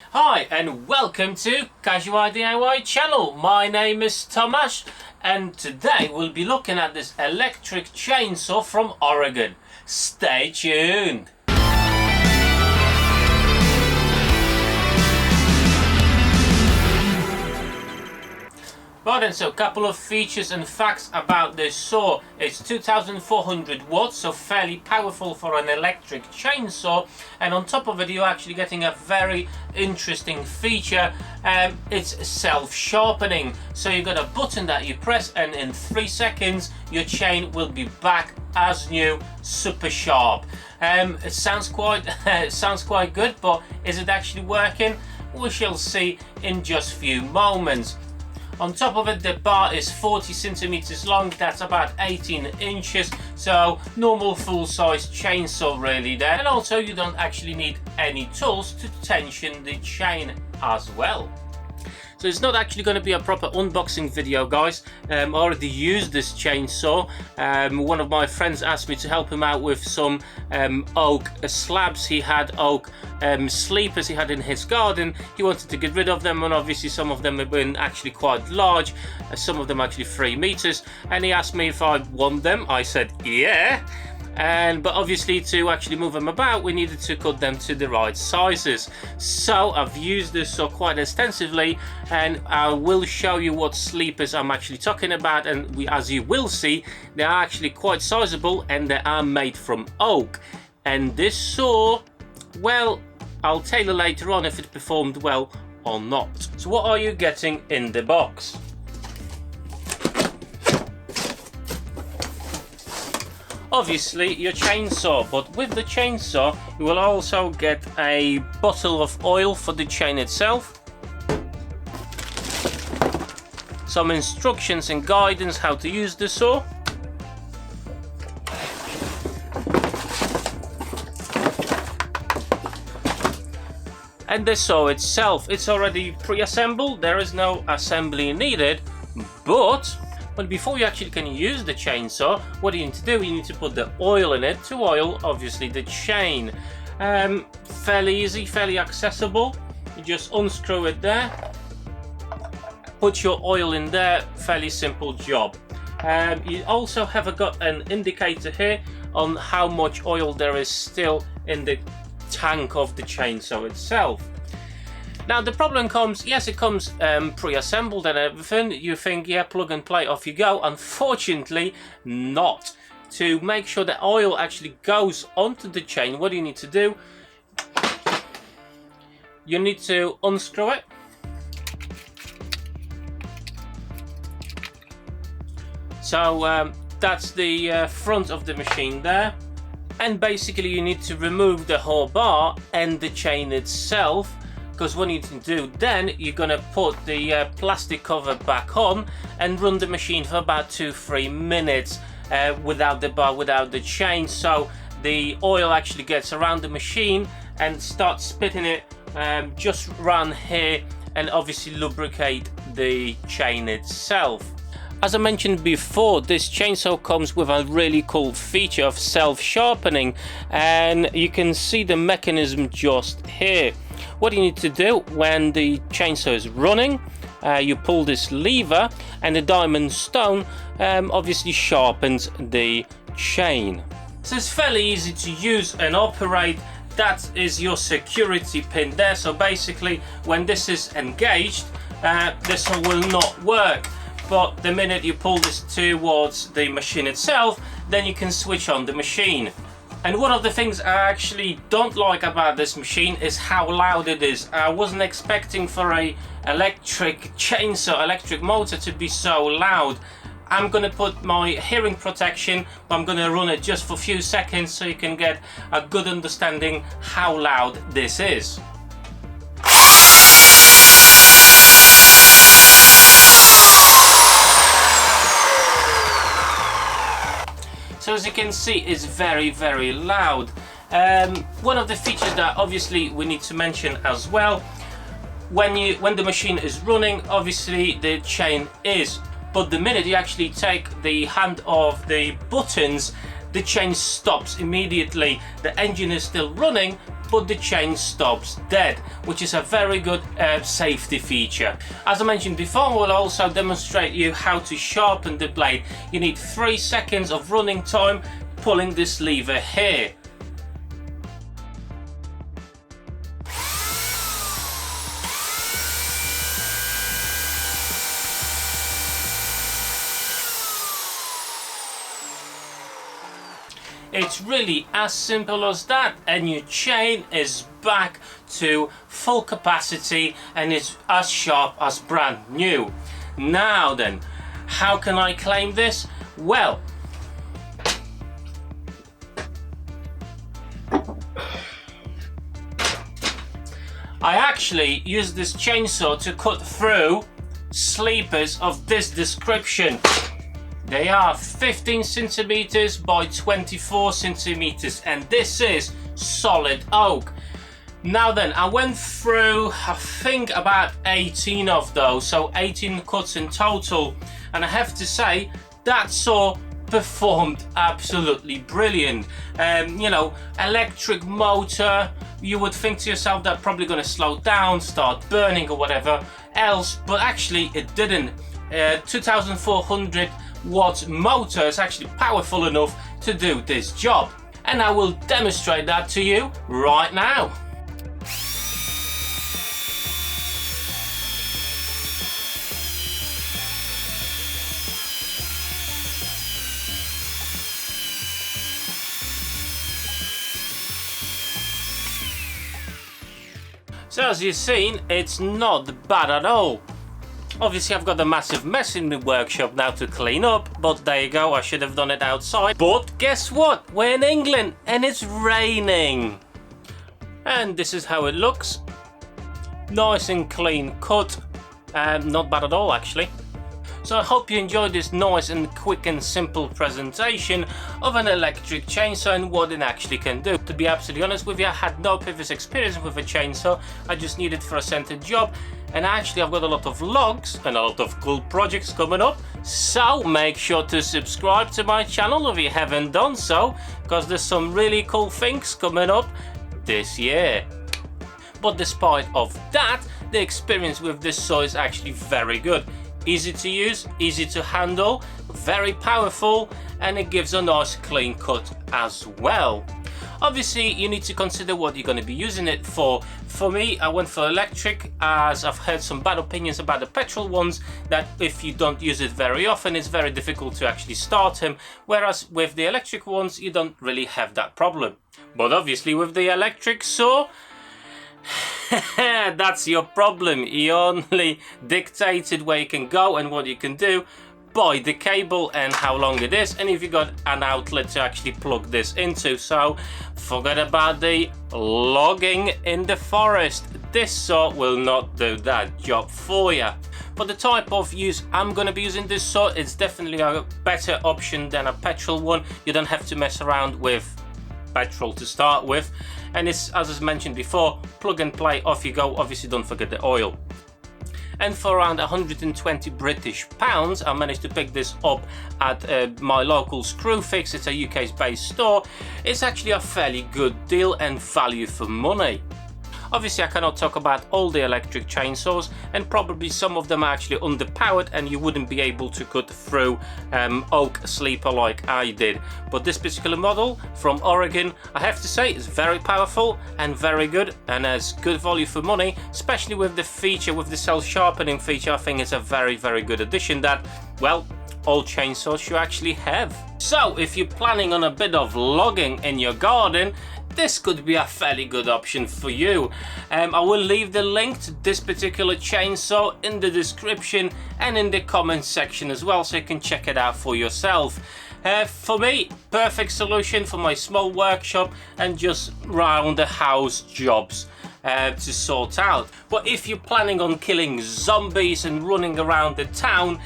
Hi and welcome to Casual DIY channel. My name is Tomasz and today we'll be looking at this electric chainsaw from Oregon. Stay tuned. Right then, so a couple of features and facts about this saw. It's 2400 watts, so fairly powerful for an electric chainsaw, and on top of it you're actually getting a very interesting feature. It's self-sharpening, so you've got a button that you press and in 3 seconds your chain will be back as new, super sharp. It sounds quite good, but is it actually working? We shall see in just a few moments. On top of it, the bar is 40 centimeters long, that's about 18 inches, so normal full-size chainsaw really there. And also you don't actually need any tools to tension the chain as well. So it's not actually going to be a proper unboxing video, guys. I already used this chainsaw. One of my friends asked me to help him out with some oak slabs. He had oak sleepers he had in his garden. He wanted to get rid of them, and obviously some of them have been actually quite large, some of them actually 3 meters, and he asked me if I want them. I said yeah. But obviously to actually move them about we needed to cut them to the right sizes. So I've used this saw quite extensively, and I will show you what sleepers I'm actually talking about, and as you will see, they are actually quite sizable and they are made from oak. And this saw, well, I'll tell you later on if it performed well or not. So what are you getting in the box? Obviously your chainsaw, but with the chainsaw you will also get a bottle of oil for the chain itself, some instructions and guidance how to use the saw, and the saw itself, it's already pre-assembled, there is no assembly needed. But before you actually can use the chainsaw, what do you need to do? You need to put the oil in it to oil, obviously, the chain. Fairly easy, fairly accessible. You just unscrew it there, put your oil in there, fairly simple job. You also have got an indicator here on how much oil there is still in the tank of the chainsaw itself. Now the problem comes, yes, it comes pre-assembled and everything. You think, yeah, plug and play, off you go. Unfortunately not. To make sure the oil actually goes onto the chain, what do you need to do? You need to unscrew it. So that's the front of the machine there. And basically you need to remove the whole bar and the chain itself. Because what you need to do then, you're going to put the plastic cover back on and run the machine for about 2-3 minutes without the bar, without the chain, so the oil actually gets around the machine and starts spitting it just around here, and obviously lubricate the chain itself. As I mentioned before, this chainsaw comes with a really cool feature of self-sharpening, and you can see the mechanism just here. What you need to do when the chainsaw is running, you pull this lever and the diamond stone obviously sharpens the chain. So it's fairly easy to use and operate. That is your security pin there, so basically when this is engaged, this one will not work. But the minute you pull this towards the machine itself, then you can switch on the machine. And one of the things I actually don't like about this machine is how loud it is. I wasn't expecting for a electric chainsaw, electric motor to be so loud. I'm gonna put my hearing protection, but I'm gonna run it just for a few seconds so you can get a good understanding how loud this is. So as you can see, it's very, very loud. One of the features that obviously we need to mention as well, when the machine is running, obviously the chain is, but the minute you actually take the hand off the buttons, the chain stops immediately. The engine is still running, but the chain stops dead, which is a very good safety feature. As I mentioned before, we'll also demonstrate you how to sharpen the blade. You need 3 seconds of running time pulling this lever here. It's really as simple as that, and your chain is back to full capacity and is as sharp as brand new. Now then, how can I claim this? Well, I actually use this chainsaw to cut through sleepers of this description. They are 15 centimeters by 24 centimeters, and this is solid oak. Now then, I went through, I think, about 18 of those, so 18 cuts in total, and I have to say that saw performed absolutely brilliant. You know, electric motor, you would think to yourself that probably going to slow down, start burning or whatever else, but actually it didn't. 2400 watt motor is actually powerful enough to do this job, and I will demonstrate that to you right now. So as you've seen, it's not bad at all. Obviously I've got a massive mess in the workshop now to clean up, but there you go, I should have done it outside. But guess what? We're in England and it's raining. And this is how it looks. Nice and clean cut, not bad at all actually. So I hope you enjoyed this nice and quick and simple presentation of an electric chainsaw and what it actually can do. To be absolutely honest with you, I had no previous experience with a chainsaw. I just needed for a centered job, and actually I've got a lot of vlogs and a lot of cool projects coming up. So make sure to subscribe to my channel if you haven't done so, because there's some really cool things coming up this year. But despite of that, the experience with this saw is actually very good. Easy to use, easy to handle, very powerful, and it gives a nice clean cut as well. Obviously you need to consider what you're going to be using it for. For me, I went for electric, as I've heard some bad opinions about the petrol ones, that if you don't use it very often it's very difficult to actually start them, whereas with the electric ones you don't really have that problem. But obviously with the electric saw, that's your problem. You only dictated where you can go and what you can do by the cable and how long it is, and if you got an outlet to actually plug this into. So forget about the logging in the forest. This saw will not do that job for you. For the type of use I'm going to be using this saw, it's definitely a better option than a petrol one. You don't have to mess around with petrol to start with, and it's, as I mentioned before, plug and play, off you go. Obviously don't forget the oil. And for around 120 British pounds I managed to pick this up at my local Screwfix. It's a UK based store. It's actually a fairly good deal and value for money. Obviously I cannot talk about all the electric chainsaws, and probably some of them are actually underpowered and you wouldn't be able to cut through oak sleeper like I did. But this particular model from Oregon, I have to say, is very powerful and very good, and has good value for money, especially with the feature, with the self-sharpening feature. I think it's a very good addition that, well, all chainsaws should actually have. So if you're planning on a bit of logging in your garden, this could be a fairly good option for you. I will leave the link to this particular chainsaw in the description and in the comment section as well, so you can check it out for yourself. For me, perfect solution for my small workshop and just round the house jobs to sort out. But if you're planning on killing zombies and running around the town,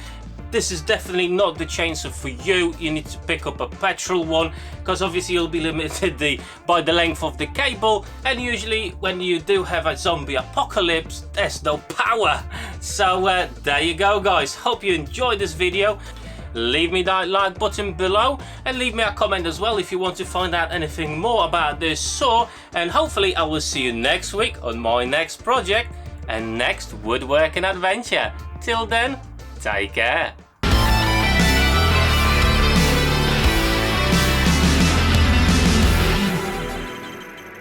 this is definitely not the chainsaw for you. You need to pick up a petrol one, because obviously you'll be limited by the length of the cable, and usually when you do have a zombie apocalypse there's no power. So there you go guys, hope you enjoyed this video. leave me that like button below and leave me a comment as well if you want to find out anything more about this saw, and hopefully I will see you next week on my next project and next woodworking adventure. Till then, take care.